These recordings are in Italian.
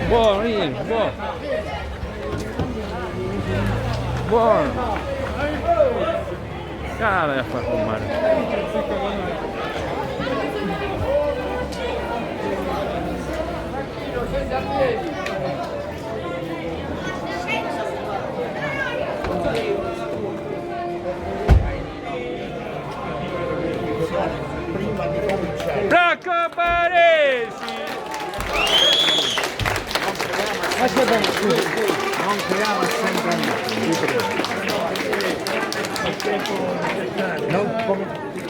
Buono, Ian, buono. Buono. Cala a far con mare. Franco Baresi!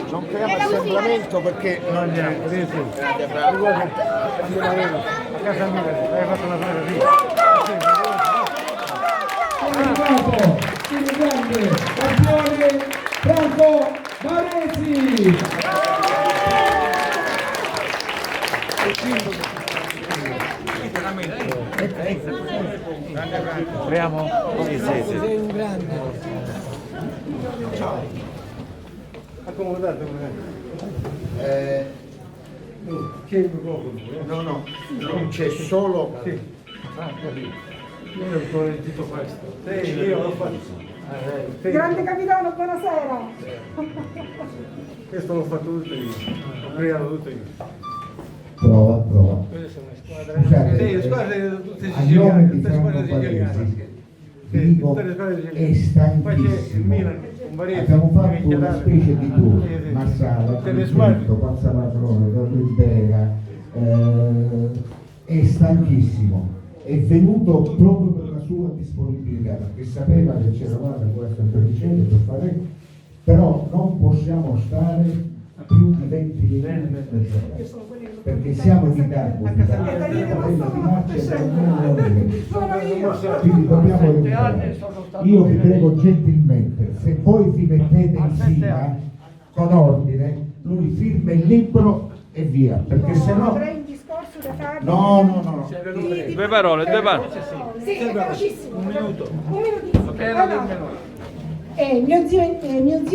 Non creiamo assembramento perché non è. Campione Franco Baresi. Apriamo? Sì. Sei un grande. Accomodate. C'è il microfono? No, non c'è solo. Sì. Io ho correggito questo. Sì, io l'ho fatto. Grande capitano, buonasera. Questo l'ho fatto tutto io. Ho creato tutto io. Prova. Queste sono le squadre. Scusate, Sì, le squadre tutte a nome siciliane, di tutte Franco squadre siciliane. Baresi, dico, tutte le squadre è siciliane. Poi c'è il stanchissimo. Milan, un Varese. Abbiamo fatto una specie di tour, Sì. Marsala, Tutte le squadre. Cristo, Pazzamatrone, Torribera, è stanchissimo. È venuto proprio per la sua disponibilità, perché sapeva che c'eravate, voi state dicendo, per fare, però non possiamo stare a più di 20 minuti per giorno, perché siamo in ritardo, di marcia quindi dobbiamo recuperare. Io vi prego gentilmente, se voi vi mettete insieme con ordine, lui firma il libro e via, perché se no... Avrei un discorso da fare. No. Due parole. Sì, è velocissimo. Un minuto. Un minutissimo. Mio zio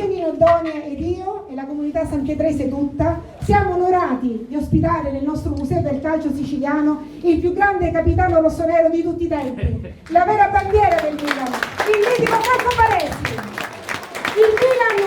Nino Donia ed io e la comunità sanpiedrese tutta siamo onorati di ospitare nel nostro museo del calcio siciliano il più grande capitano rossonero di tutti i tempi, la vera bandiera del Milan, il mitico Franco Baresi. Il Milan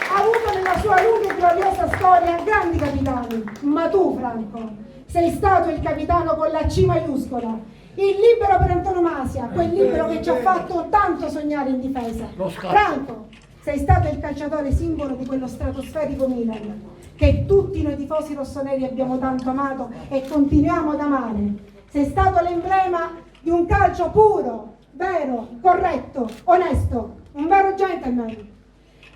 ha avuto nella sua lunga e gloriosa storia grandi capitani, ma tu, Franco, sei stato il capitano con la C maiuscola. Il libero per antonomasia, quel libro che ci ha fatto tanto sognare in difesa. Franco, sei stato il calciatore simbolo di quello stratosferico Milan, che tutti noi tifosi rossoneri abbiamo tanto amato e continuiamo ad amare. Sei stato l'emblema di un calcio puro, vero, corretto, onesto, un vero gentleman.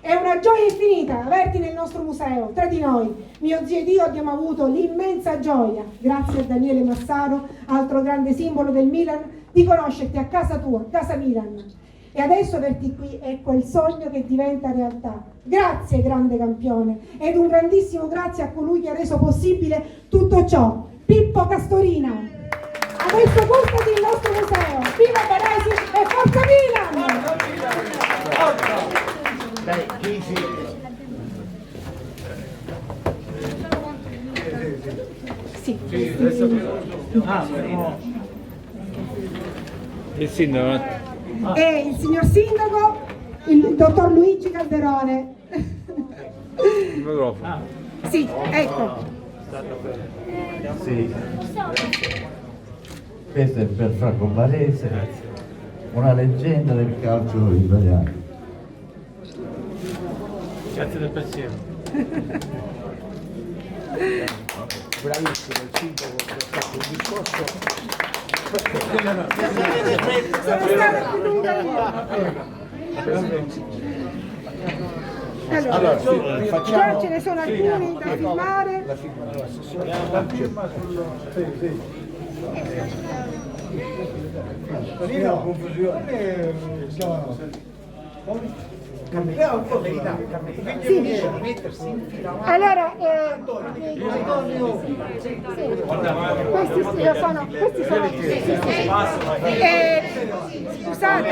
È una gioia infinita averti nel nostro museo, tra di noi. Mio zio ed io abbiamo avuto l'immensa gioia, grazie a Daniele Massaro, altro grande simbolo del Milan, di conoscerti a casa tua, casa Milan. E adesso averti qui è quel sogno che diventa realtà. Grazie, grande campione, ed un grandissimo grazie a colui che ha reso possibile tutto ciò, Pippo Castorina. Adesso gustati il nostro museo. Viva Baresi e forza Milan! Dai, Gigi. Sì. Il sindaco. E il signor sindaco, il dottor Luigi Calderone. Il microfono. Sì, ecco. Sì. Questo è per Franco Baresi, una leggenda del calcio italiano. Grazie del pensiero. Bravissimo il sindaco che ha fatto il discorso. Sono stata più lunga io. Allora, già ce ne sono alcuni da filmare. La firma dell'assessore. La firma sul... Sì. Nino, confusione. Cambiamo un po' verità. Sì. Allora, questi questi sono scusate.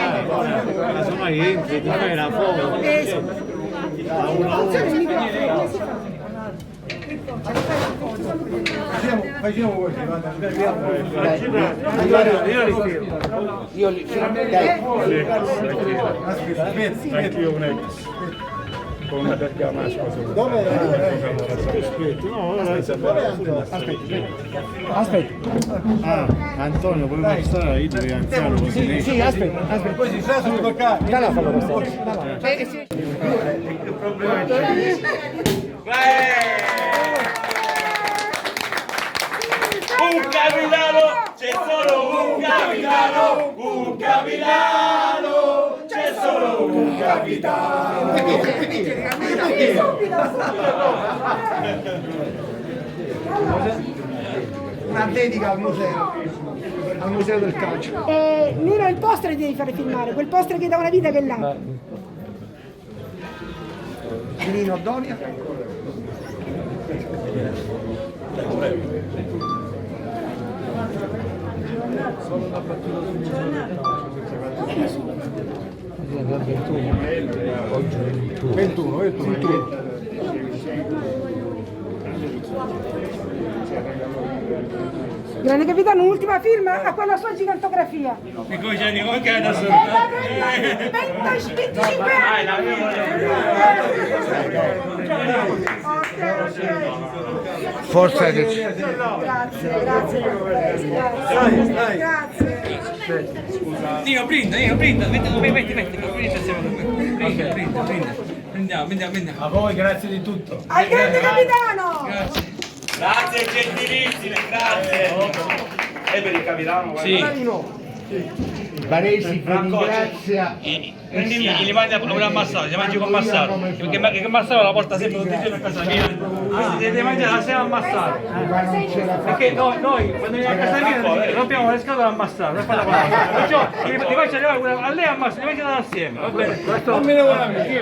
Sono entri, di fare la foto. Funziona il microfono, come si fa? Facciamo così, guarda, Io li anch'io un ex. Con una bergamasca. Dove aspetta. Ah, Antonio, volevo mostrare io che è anziano così. Sì, aspetta. Poi si sa sul toccare. Dalla fallo questo. Il problema è un capitano, c'è solo un capitano, c'è solo un capitano. una dedica al museo del calcio. Nino, il poster ti devi fare filmare, quel poster che da una vita che è là. Nino Donia. Grande capitano, un'ultima firma a quella sua gigantografia. E come c'è Nico che è da solo? 25 anni! Forza che Grazie. Dio, brinda, metti, Prendiamo. A voi, grazie di tutto. Al grande capitano! Grazie gentilissime, grazie. E per il capitano, sì. Baresi vi ringrazia. Prendimi, gli mandi a ammassare, li mangi con Massaro. Perché Massaro la porta sempre tutti i giorni a casa mia. Devi mangiare la sera a Massaro. Perché noi quando vieni a casa mia rompiamo le scatole a Massaro. Perciò li faccio arrivare a lei a Massaro, li mangiano assieme. Va bene? Non me ne vuole amici.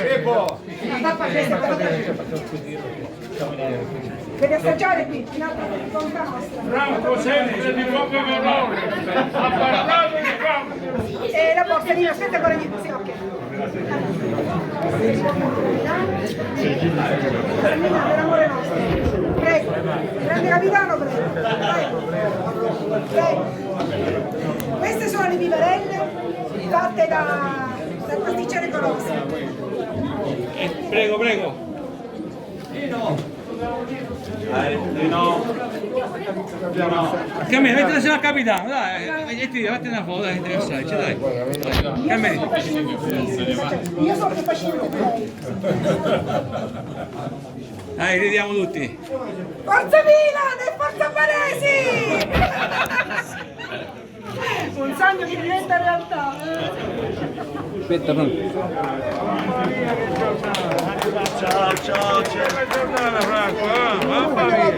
Devi assaggiare qui, in altra volontà nostra. Franco sempre di poco valore. Ha parlato di Franco. E la borsellina, aspetta ancora di sì, ok. Borsellina dell'amore nostro. Prego. Grande capitano, prego. Queste sono le vivarelle fatte dal pasticcere Colossi. Prego. Cammina, mettila sul capitano, dai, fatti una foto, dai, interessarci, dai. Cammina. Io sono più paziente di lei. Dai, ridiamo tutti. Forza Milan e forza Baresi! Un sogno che diventa realtà. Aspetta, pronto. Ciao. Buona giornata Franco, mamma mia.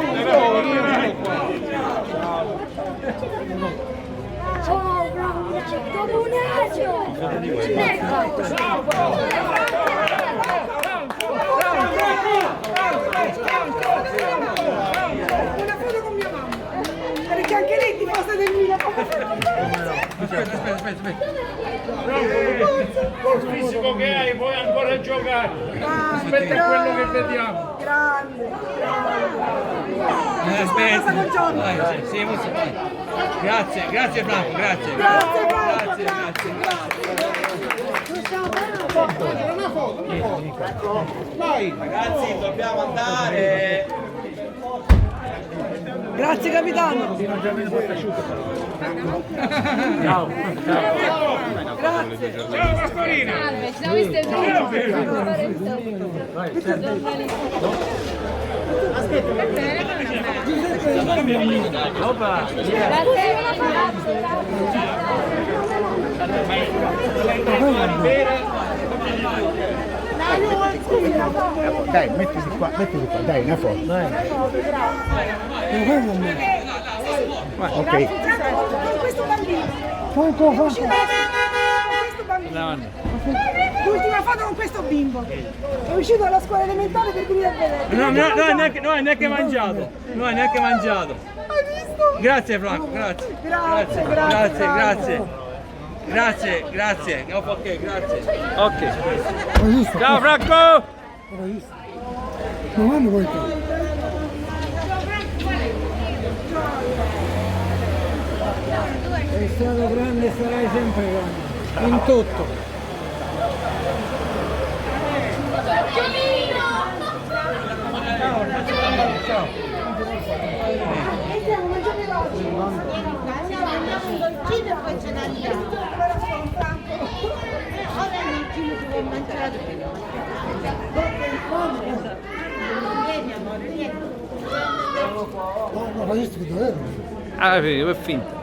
Ciao, comunaccio! Una foto con mia mamma. Perché anche lei è tifosa del Milan. Aspetta. Col fisico che hai puoi ancora giocare. Aspetta quello che vediamo. Grande. Aspetta. Con Giorgio. Sì, vai. Grazie Franco, grazie. Grazie. Ragazzi, dobbiamo andare. Grazie capitano. Ciao. Grazie. Ciao Pastorina. Salve, ci siamo viste Dai, mettiti qua, dai, una foto. Ok. Con questo bambino. L'ultima foto con questo bimbo. È uscito dalla scuola elementare per venire a vedere. No, neanche mangiato. Hai visto? Grazie Franco, grazie. Grazie. Ok, grazie. Ok. Ciao Franco! Non hanno poi te. Sei stato grande e sarai sempre grande, in tutto. Entriamo, mangiamo veloci. Andiamo un dolcino e poi ce ne andiamo. Ora il dolcino si può mangiare. Vieni amore, vieni. Ma questo che dov'era? Ah, è finto.